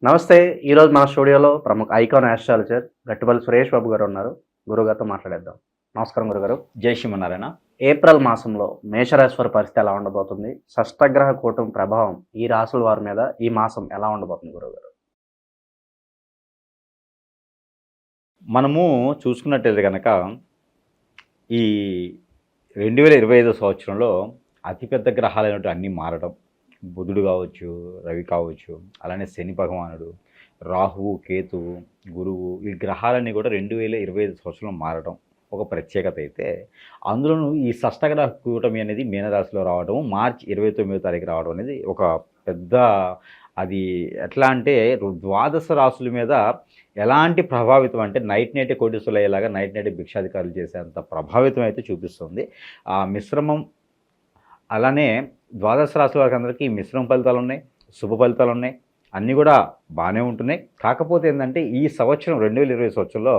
నమస్తే. ఈరోజు మన స్టూడియోలో ప్రముఖ ఐకాన్ ఆస్ట్రాలజర్ గట్టుపల్లి సురేష్ బాబు గారు ఉన్నారు. గురువుగారితో మాట్లాడేద్దాం. నమస్కారం గురుగారు. జై శ్రీమన్నారాయణ. ఏప్రిల్ మాసంలో మేషరాశి వారి పరిస్థితి ఎలా ఉండబోతుంది? షష్టగ్రహ కూటమి ప్రభావం ఈ రాశుల వారి మీద ఈ మాసం ఎలా ఉండబోతుంది గురువుగారు? మనము చూసుకున్నట్టయితే కనుక ఈ 2025 సంవత్సరంలో అతిపెద్ద గ్రహాలైనటువంటి అన్నీ మారడం, బుధుడు కావచ్చు, రవి కావచ్చు, అలానే శని భగవానుడు, రాహువు, కేతువు, గురువు, ఈ గ్రహాలన్నీ కూడా 2025 సంవత్సరంలో మారడం ఒక ప్రత్యేకత అయితే, అందులోనూ ఈ షష్టగ్రహ కూటమి అనేది మీనరాశిలో రావడం, మార్చి 29వ తారీఖు రావడం అనేది ఒక పెద్ద, అది ఎట్లా అంటే ద్వాదశ రాశుల మీద ఎలాంటి ప్రభావితం అంటే నైట్ కోటీశ్వరులు అయ్యేలాగా నైట్ భిక్షాధికారులు చేసేంత ప్రభావితం అయితే చూపిస్తుంది. ఆ మిశ్రమం, అలానే ద్వాదశ రాశుల వారికి అందరికీ మిశ్రమ ఫలితాలు ఉన్నాయి, శుభ ఫలితాలు ఉన్నాయి, అన్నీ కూడా బాగానే ఉంటున్నాయి. కాకపోతే ఏంటంటే ఈ సంవత్సరం 2020 సంవత్సరంలో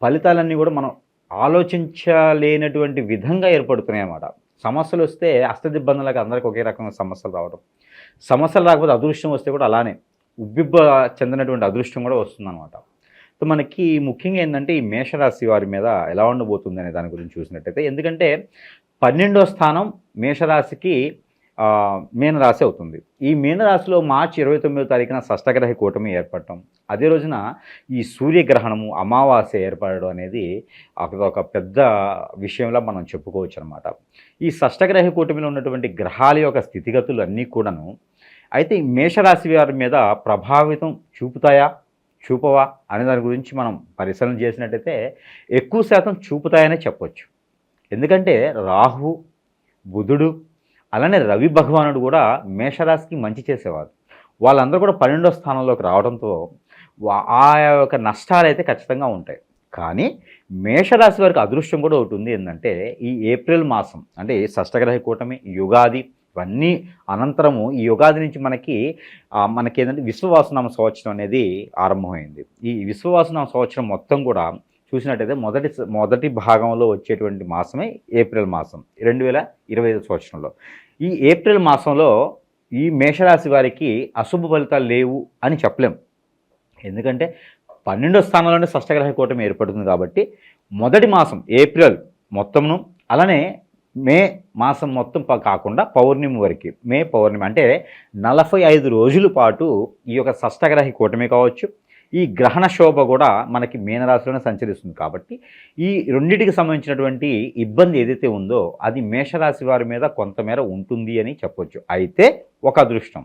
ఫలితాలన్నీ కూడా మనం ఆలోచించలేనటువంటి విధంగా ఏర్పడుతున్నాయి అన్నమాట. సమస్యలు వస్తే అష్టదిబ్బందులకు అందరికీ ఒకే రకమైన సమస్యలు రావడం, సమస్యలు రాకపోతే అదృష్టం వస్తే కూడా అలానే ఉబ్బిబ్బ చెందినటువంటి అదృష్టం కూడా వస్తుందన్నమాట. సో మనకి ముఖ్యంగా ఏంటంటే ఈ మేషరాశి వారి మీద ఎలా ఉండబోతుంది అనే దాని గురించి చూసినట్టయితే, ఎందుకంటే 12వ స్థానం మేషరాశికి మీనరాశి అవుతుంది. ఈ మీనరాశిలో మార్చి 29వ తారీఖున షష్టగ్రహ కూటమి ఏర్పడటం, అదే రోజున ఈ సూర్యగ్రహణము అమావాస్య ఏర్పడడం అనేది ఒక పెద్ద విషయంలో మనం చెప్పుకోవచ్చు అనమాట. ఈ షష్టగ్రహ కూటమిలో ఉన్నటువంటి గ్రహాల యొక్క స్థితిగతులు అన్నీ కూడాను అయితే ఈ మేషరాశి వారి మీద ప్రభావితం చూపుతాయా, చూపవా అనే దాని గురించి మనం పరిశీలన చేసినట్టయితే ఎక్కువ శాతం చూపుతాయనే చెప్పొచ్చు. ఎందుకంటే రాహు, బుధుడు, అలానే రవి భగవానుడు కూడా మేషరాశికి మంచి చేసేవారు. వాళ్ళందరూ కూడా 12వ స్థానంలోకి రావడంతో ఆ యొక్క నష్టాలు అయితే ఖచ్చితంగా ఉంటాయి. కానీ మేషరాశి వారికి అదృష్టం కూడా ఒకటి ఉంది. ఏంటంటే ఈ ఏప్రిల్ మాసం అంటే షష్టగ్రహ కూటమి, యుగాది ఇవన్నీ అనంతరము ఈ యుగాది నుంచి మనకి ఏంటంటే విశ్వవాసనామ సంవత్సరం అనేది ఆరంభమైంది. ఈ విశ్వవాసనామ సంవత్సరం మొత్తం కూడా చూసినట్టయితే మొదటి భాగంలో వచ్చేటువంటి మాసమే ఏప్రిల్ మాసం 2025 సంవత్సరంలో. ఈ ఏప్రిల్ మాసంలో ఈ మేషరాశి వారికి అశుభ ఫలితాలు లేవు అని చెప్పలేం. ఎందుకంటే 12వ స్థానంలోనే షష్టగ్రహ కూటమి ఏర్పడుతుంది కాబట్టి మొదటి మాసం ఏప్రిల్ మొత్తంను, అలానే మే మాసం మొత్తం కాకుండా పౌర్ణమి వరకు, మే పౌర్ణమి అంటే 45 రోజుల పాటు ఈ యొక్క షష్టగ్రహ కూటమి కావచ్చు, ఈ గ్రహణ శోభ కూడా మనకి మీనరాశిలోనే సంచరిస్తుంది. కాబట్టి ఈ రెండింటికి సంబంధించినటువంటి ఇబ్బంది ఏదైతే ఉందో అది మేషరాశి వారి మీద కొంతమేర ఉంటుంది అని చెప్పొచ్చు. అయితే ఒక అదృష్టం,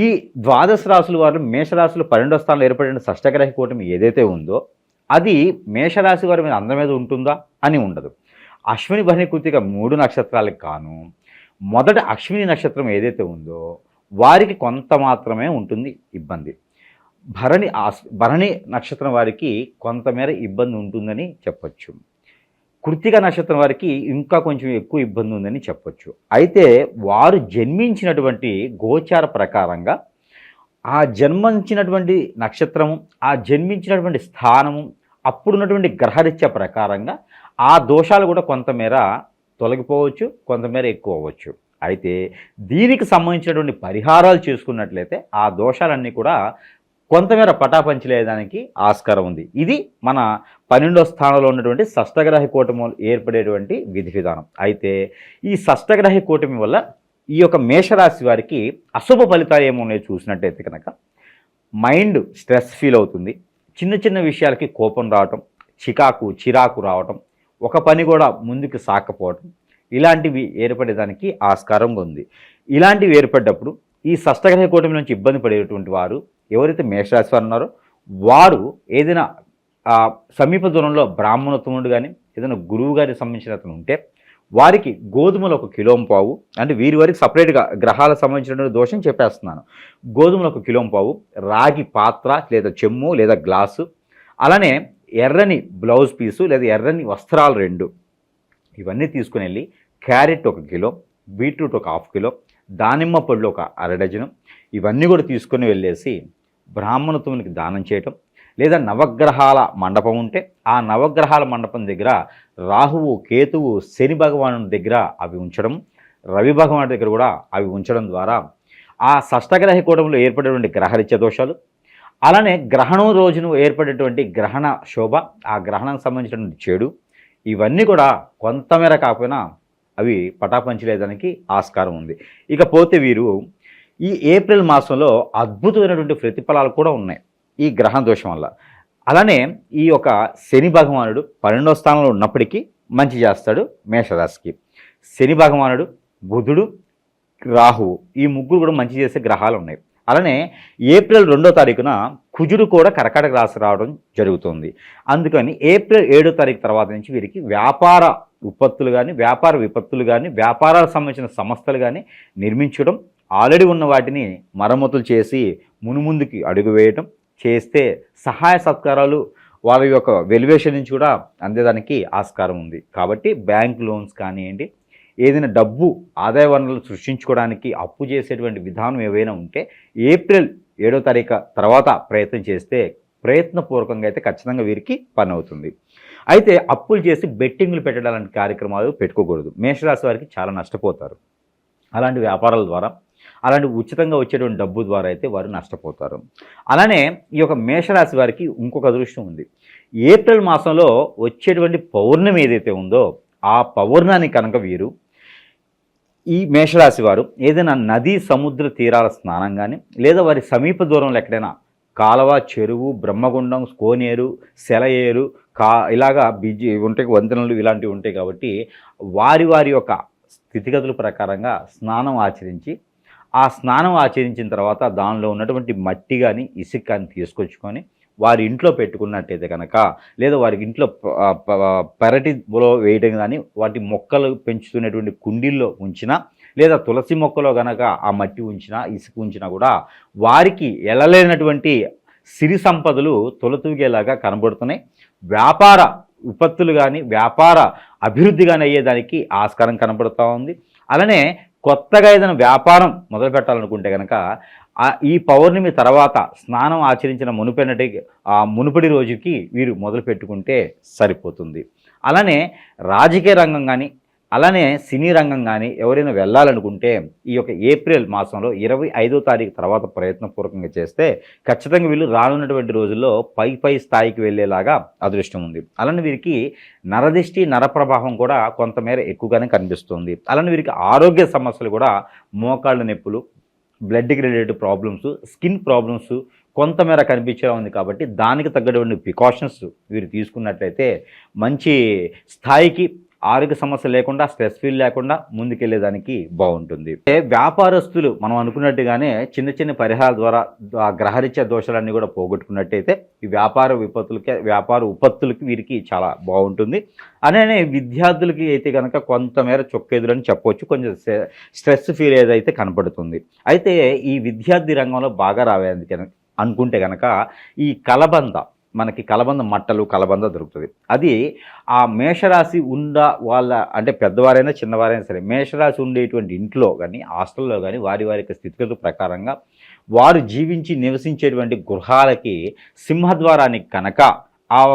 ఈ ద్వాదశ రాశుల వారు మేషరాశులు 12వ స్థానంలో ఏర్పడిన షష్టగ్రహ కూటమి ఏదైతే ఉందో అది మేషరాశి వారి మీద అందరి మీద ఉంటుందా అని ఉండదు. అశ్విని, భరణి, కృత్తిక 3 నక్షత్రాలకు కాను మొదట అశ్విని నక్షత్రం ఏదైతే ఉందో వారికి కొంత మాత్రమే ఉంటుంది ఇబ్బంది. భరణి నక్షత్రం వారికి కొంతమేర ఇబ్బంది ఉంటుందని చెప్పొచ్చు. కృత్తిక నక్షత్రం వారికి ఇంకా కొంచెం ఎక్కువ ఇబ్బంది ఉందని చెప్పొచ్చు. అయితే వారు జన్మించినటువంటి గోచార ప్రకారంగా ఆ జన్మించినటువంటి నక్షత్రము, ఆ జన్మించినటువంటి స్థానము, అప్పుడున్నటువంటి గ్రహరీత్యా ప్రకారంగా ఆ దోషాలు కూడా కొంతమేర తొలగిపోవచ్చు, కొంతమేర ఎక్కువ అవ్వచ్చు. అయితే దీనికి సంబంధించినటువంటి పరిహారాలు చేసుకున్నట్లయితే ఆ దోషాలన్నీ కూడా కొంతమేర పటాపంచలేదానికి ఆస్కారం ఉంది. ఇది మన 12వ స్థానంలో ఉన్నటువంటి షష్టగ్రహ కూటమి ఏర్పడేటువంటి విధి విధానం. అయితే ఈ షష్టగ్రహ కూటమి వల్ల ఈ యొక్క మేషరాశి వారికి అశుభ ఫలితాలు ఏమున్నాయో చూసినట్టయితే కనుక మైండ్ స్ట్రెస్ ఫీల్ అవుతుంది, చిన్న చిన్న విషయాలకి కోపం రావటం, చిరాకు రావటం, ఒక పని కూడా ముందుకు సాకపోవటం, ఇలాంటివి ఏర్పడేదానికి ఆస్కారంగా ఉంది. ఇలాంటివి ఏర్పడ్డప్పుడు ఈ షష్టగ్రహ కూటమి నుంచి ఇబ్బంది పడేటువంటి వారు ఎవరైతే మేషరాశి వారు ఉన్నారో వారు ఏదైనా సమీప దూరంలో బ్రాహ్మణోత్తముడు కానీ ఏదైనా గురువు గారికి సంబంధించిన అతను ఉంటే వారికి గోధుమలు 1 కిలోంపావు, అంటే వీరి వారికి సపరేట్గా గ్రహాలకు సంబంధించినటువంటి దోషం చెప్పేస్తున్నాను, గోధుమలు 1 కిలోంపావు, రాగి పాత్ర లేదా చెమ్ము లేదా గ్లాసు, అలానే ఎర్రని బ్లౌజ్ పీసు లేదా ఎర్రని వస్త్రాలు 2, ఇవన్నీ తీసుకుని వెళ్ళి క్యారెట్ 1 కిలో, బీట్రూట్ 1/2 కిలో, దానిమ్మ పళ్ళు 1/2 డజను, ఇవన్నీ కూడా తీసుకొని వెళ్ళేసి బ్రాహ్మణోత్తమునికి దానం చేయటం. లేదా నవగ్రహాల మండపం ఉంటే ఆ నవగ్రహాల మండపం దగ్గర రాహువు, కేతువు, శని భగవాను దగ్గర అవి ఉంచడం, రవి భగవాను దగ్గర కూడా అవి ఉంచడం ద్వారా ఆ షష్టగ్రహ కూటమిలో ఏర్పడేటువంటి గ్రహరీత్య దోషాలు, అలానే గ్రహణం రోజున ఏర్పడేటువంటి గ్రహణ శోభ, ఆ గ్రహణానికి సంబంధించినటువంటి చెడు, ఇవన్నీ కూడా కొంతమేర కాకపోయినా అవి పటాపంచలేదానికి ఆస్కారం ఉంది. ఇకపోతే వీరు ఈ ఏప్రిల్ మాసంలో అద్భుతమైనటువంటి ప్రతిఫలాలు కూడా ఉన్నాయి ఈ గ్రహణ దోషం వల్ల. అలానే ఈ యొక్క శని భగవానుడు 12వ స్థానంలో ఉన్నప్పటికీ మంచి చేస్తాడు మేషరాశికి. శని భగవానుడు, బుధుడు, రాహువు ఈ ముగ్గురు కూడా మంచి చేసే గ్రహాలు ఉన్నాయి. అలానే ఏప్రిల్ 2వ తారీఖున కుజుడు కూడా కర్కాటక రాశి రావడం జరుగుతుంది. అందుకని ఏప్రిల్ 7వ తారీఖు తర్వాత నుంచి వీరికి వ్యాపార ఉత్పత్తులు కానీ, వ్యాపార విపత్తులు కానీ, వ్యాపారాలకు సంబంధించిన సంస్థలు కానీ నిర్మించడం, ఆల్రెడీ ఉన్న వాటిని మరమ్మతులు చేసి మునుముందుకి అడుగు వేయటం చేస్తే సహాయ సత్కారాలు వాళ్ళ యొక్క వెల్యువేషన్ నుంచి కూడా అందేదానికి ఆస్కారం ఉంది. కాబట్టి బ్యాంక్ లోన్స్ కానివ్వండి, ఏదైనా డబ్బు ఆదాయ వనరులు సృష్టించుకోవడానికి అప్పు చేసేటువంటి విధానం ఏవైనా ఉంటే ఏప్రిల్ 7వ తారీఖు తర్వాత ప్రయత్నం చేస్తే ప్రయత్నపూర్వకంగా అయితే ఖచ్చితంగా వీరికి పని అవుతుంది. అయితే అప్పులు చేసి బెట్టింగ్లు పెట్టడాలంటి కార్యక్రమాలు పెట్టుకోకూడదు. మేషరాశి వారికి చాలా నష్టపోతారు. అలాంటి వ్యాపారాల ద్వారా, అలాంటి ఉచితంగా వచ్చేటువంటి డబ్బు ద్వారా అయితే వారు నష్టపోతారు. అలానే ఈ యొక్క మేషరాశి వారికి ఇంకొక అదృష్టం ఉంది. ఏప్రిల్ మాసంలో వచ్చేటువంటి పౌర్ణమి ఏదైతే ఉందో ఆ పౌర్ణాన్ని కనుక వీరు ఈ మేషరాశి వారు ఏదైనా నదీ సముద్ర తీరాల స్నానం కానీ, లేదా వారి సమీప దూరంలో ఎక్కడైనా కాలవ, చెరువు, బ్రహ్మగుండం, కోనేరు, సెలయేరు, ఇలాగా బిజీ ఉంటాయి, వంతెనలు ఇలాంటివి ఉంటాయి. కాబట్టి వారి వారి యొక్క స్థితిగతుల ప్రకారంగా స్నానం ఆచరించి, ఆ స్నానం ఆచరించిన తర్వాత దానిలో ఉన్నటువంటి మట్టి కానీ ఇసుక కానీ తీసుకొచ్చుకొని వారి ఇంట్లో పెట్టుకున్నట్టయితే కనుక, లేదా వారి ఇంట్లో పెరటిలో వేయడం కానీ, వాటి మొక్కలు పెంచుతున్నటువంటి కుండీల్లో ఉంచినా, లేదా తులసి మొక్కలో కనుక ఆ మట్టి ఉంచినా, ఇసుక ఉంచినా కూడా వారికి ఎలలేనటువంటి సిరి సంపదలు తొలతూగేలాగా కనబడుతున్నాయి. వ్యాపార విపత్తులు కానీ, వ్యాపార అభివృద్ధి కానీ అయ్యేదానికి ఆస్కారం కనబడుతూ ఉంది. అలానే కొత్తగా ఏదైనా వ్యాపారం మొదలు పెట్టాలనుకుంటే కనుక ఈ పౌర్ణమి తర్వాత స్నానం ఆచరించిన మునుపటి రోజుకి వీరు మొదలు పెట్టుకుంటే సరిపోతుంది. అలానే రాజకీయ రంగం కానీ, అలానే సినీ రంగం కానీ ఎవరైనా వెళ్ళాలనుకుంటే ఈ యొక్క ఏప్రిల్ మాసంలో 25వ తారీఖు తర్వాత ప్రయత్నపూర్వకంగా చేస్తే ఖచ్చితంగా వీళ్ళు రానున్నటువంటి రోజుల్లో పై స్థాయికి వెళ్ళేలాగా అదృష్టం ఉంది. అలానే వీరికి నరదిష్టి, నరప్రభావం కూడా కొంతమేర ఎక్కువగానే కనిపిస్తుంది. అలానే వీరికి ఆరోగ్య సమస్యలు కూడా మోకాళ్ళ నొప్పులు, బ్లడ్కి రిలేటెడ్ ప్రాబ్లమ్స్, స్కిన్ ప్రాబ్లమ్స్ కొంతమేర కనిపించేలా ఉంది. కాబట్టి దానికి తగ్గటువంటి ప్రికాషన్స్ వీరు తీసుకున్నట్లయితే మంచి స్థాయికి, ఆరోగ్య సమస్య లేకుండా, స్ట్రెస్ ఫీల్ లేకుండా ముందుకెళ్ళేదానికి బాగుంటుంది. వ్యాపారస్తులు మనం అనుకున్నట్టుగానే చిన్న చిన్న పరిహారాల ద్వారా గ్రహరీత్యా దోషాలన్నీ కూడా పోగొట్టుకున్నట్టయితే ఈ వ్యాపార ఉపత్తులకి వీరికి చాలా బాగుంటుంది. అలానే విద్యార్థులకి అయితే కనుక కొంతమేర చొక్కెదురని చెప్పవచ్చు. కొంచెం స్ట్రెస్ ఫీల్ ఏదైతే కనపడుతుంది. అయితే ఈ విద్యార్థి రంగంలో బాగా రావేందుకు అనుకుంటే కనుక ఈ మనకి కలబంద మట్టలు, కలబంద దొరుకుతుంది. అది ఆ మేషరాశి వాళ్ళ అంటే పెద్దవారైనా చిన్నవారైనా సరే మేషరాశి ఉండేటువంటి ఇంట్లో కానీ, హాస్టల్లో కానీ వారి యొక్క స్థితిగతుల ప్రకారంగా వారు జీవించి నివసించేటువంటి గృహాలకి సింహద్వారానికి కనుక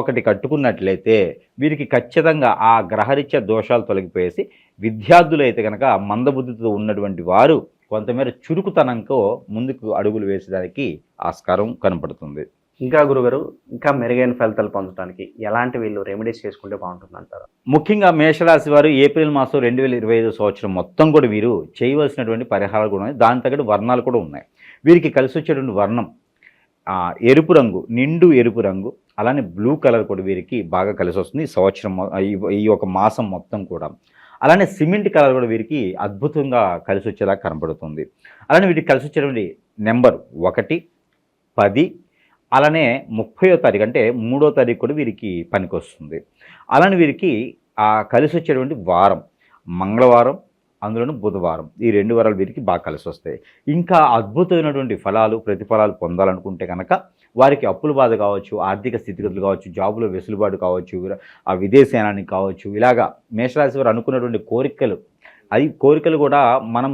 ఒకటి కట్టుకున్నట్లయితే వీరికి ఖచ్చితంగా ఆ గ్రహరీత్యా దోషాలు తొలగిపోయేసి విద్యార్థులు అయితే కనుక మందబుద్ధితో ఉన్నటువంటి వారు కొంతమేర చురుకుతనంతో ముందుకు అడుగులు వేసేదానికి ఆస్కారం కనపడుతుంది. ఇంకా గురుగారు, ఇంకా మెరుగైన ఫలితాలు పొందడానికి ఎలాంటి వీళ్ళు రెమెడీస్ చేసుకుంటే బాగుంటుంది అంటారు? ముఖ్యంగా మేషరాశి వారు ఏప్రిల్ మాసం 2025 సంవత్సరం మొత్తం కూడా వీరు చేయవలసినటువంటి పరిహారాలు కూడా ఉన్నాయి. దాని తగ్గట్టు వర్ణాలు కూడా ఉన్నాయి. వీరికి కలిసి వచ్చేటువంటి వర్ణం ఎరుపు రంగు, నిండు ఎరుపు రంగు, అలానే బ్లూ కలర్ కూడా వీరికి బాగా కలిసి వస్తుంది ఈ సంవత్సరం, ఈ ఒక మాసం మొత్తం కూడా. అలానే సిమెంట్ కలర్ కూడా వీరికి అద్భుతంగా కలిసి వచ్చేలా కనబడుతుంది. అలానే వీటికి కలిసి వచ్చేటువంటి నెంబర్ 1, 10, అలానే 30వ తారీఖు అంటే 3వ తారీఖు కూడా వీరికి పనికొస్తుంది. అలానే వీరికి కలిసి వచ్చేటువంటి వారం మంగళవారం, అందులోనూ బుధవారం, ఈ 2 వారాలు వీరికి బాగా కలిసి వస్తాయి. ఇంకా అద్భుతమైనటువంటి ప్రతిఫలాలు పొందాలనుకుంటే కనుక వారికి అప్పుల బాధ కావచ్చు, ఆర్థిక స్థితిగతులు కావచ్చు, జాబులో వెసులుబాటు కావచ్చు, ఆ విదేశయానానికి కావచ్చు, ఇలాగా మేషరాశి వారు అనుకున్నటువంటి కోరికలు కూడా మనం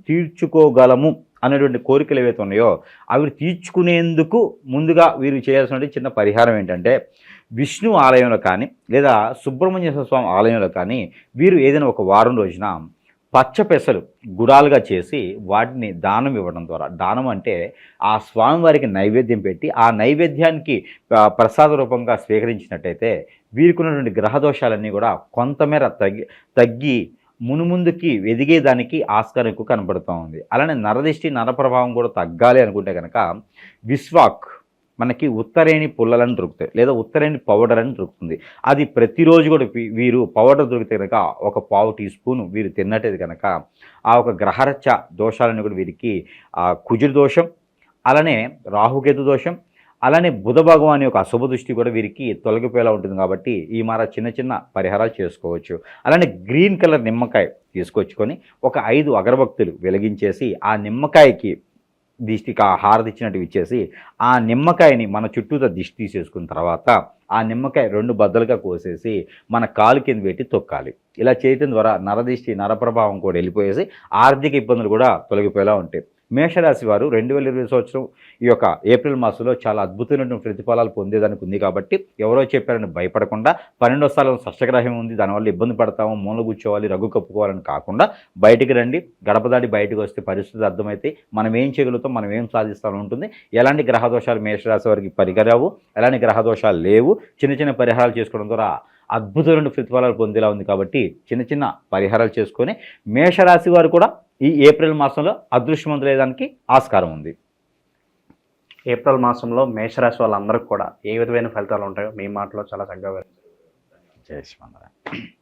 తీర్చుకోగలము అనేటువంటి కోరికలు ఏవైతే ఉన్నాయో అవి తీర్చుకునేందుకు ముందుగా వీరు చేయాల్సినటువంటి చిన్న పరిహారం ఏంటంటే విష్ణు ఆలయంలో కానీ, లేదా సుబ్రహ్మణ్య స్వామి ఆలయంలో కానీ వీరు ఏదైనా ఒక వారం రోజున పచ్చ పెసలు గుడాలుగా చేసి వాటిని దానం ఇవ్వడం ద్వారా, దానం అంటే ఆ స్వామివారికి నైవేద్యం పెట్టి ఆ నైవేద్యానికి ప్రసాద రూపంగా స్వీకరించినట్టయితే వీరికి ఉన్నటువంటి గ్రహ దోషాలన్నీ కూడా కొంతమేర తగ్గి మునుముందుకి ఎదిగేదానికి ఆస్కారం ఎక్కువ కనబడుతూ ఉంది. అలానే నరదిష్టి నరప్రభావం కూడా తగ్గాలి అనుకుంటే కనుక విస్వాక్ మనకి ఉత్తరేణి పుల్లలని దొరుకుతాయి, లేదా ఉత్తరేణి పౌడర్ అని దొరుకుతుంది. అది ప్రతిరోజు కూడా వీరు పౌడర్ దొరికితే కనుక ఒక పావు టీ స్పూను వీరు తిన్నట్టయితే కనుక ఆ ఒక గ్రహరచ దోషాలను కూడా వీరికి కుజుడు దోషం, అలానే రాహుకేతు దోషం, అలానే బుధ భగవాన్ యొక్క అశుభ దృష్టి కూడా వీరికి తొలగిపోయేలా ఉంటుంది. కాబట్టి ఈ మార చిన్న చిన్న పరిహారాలు చేసుకోవచ్చు. అలానే గ్రీన్ కలర్ నిమ్మకాయ తీసుకొచ్చుకొని ఒక 5 అగరబత్తులు వెలిగించేసి ఆ నిమ్మకాయకి దిష్టికి హారతి ఇచ్చినట్టు ఇచ్చేసి ఆ నిమ్మకాయని మన చుట్టూతో దిష్టి తీసేసుకున్న తర్వాత ఆ నిమ్మకాయ 2 బద్దలుగా కోసేసి మన కాలు కింద పెట్టి తొక్కాలి. ఇలా చేయడం ద్వారా నరదిష్టి నరప్రభావం కూడా వెళ్ళిపోయేసి ఆర్థిక ఇబ్బందులు కూడా తొలగిపోయేలా ఉంటాయి. మేషరాశి వారు 2020 సంవత్సరం ఈ యొక్క ఏప్రిల్ మాసంలో చాలా అద్భుతమైనటువంటి ప్రతిఫలాలు పొందేదానికి ఉంది. కాబట్టి ఎవరో చెప్పారని భయపడకుండా 12వ స్థలం షష్టగ్రహం ఉంది, దానివల్ల ఇబ్బంది పడతాము, మూల కూర్చోవాలి, రగ్గు కప్పుకోవాలని కాకుండా బయటికి రండి. గడప దాటి బయటకు వస్తే పరిస్థితి అర్థమైతే మనం ఏం చేయగలుగుతాం, మనం ఏం సాధిస్తామని ఉంటుంది. ఎలాంటి గ్రహదోషాలు మేషరాశి వారికి పరిగరావు, ఎలాంటి గ్రహదోషాలు లేవు. చిన్న చిన్న పరిహారాలు చేసుకోవడం ద్వారా అద్భుతమైన ప్రతిఫలాలు పొందేలా ఉంది. కాబట్టి చిన్న చిన్న పరిహారాలు చేసుకొని మేషరాశి వారు కూడా ఈ ఏప్రిల్ మాసంలో అదృష్టవంతులయ్యేదానికి ఆస్కారం ఉంది. ఏప్రిల్ మాసంలో మేషరాశి వాళ్ళందరికీ కూడా ఏ విధమైన ఫలితాలు ఉంటాయో మీ మాటలో చాలా చక్కగా జై శ్రీమన్నారాయణ.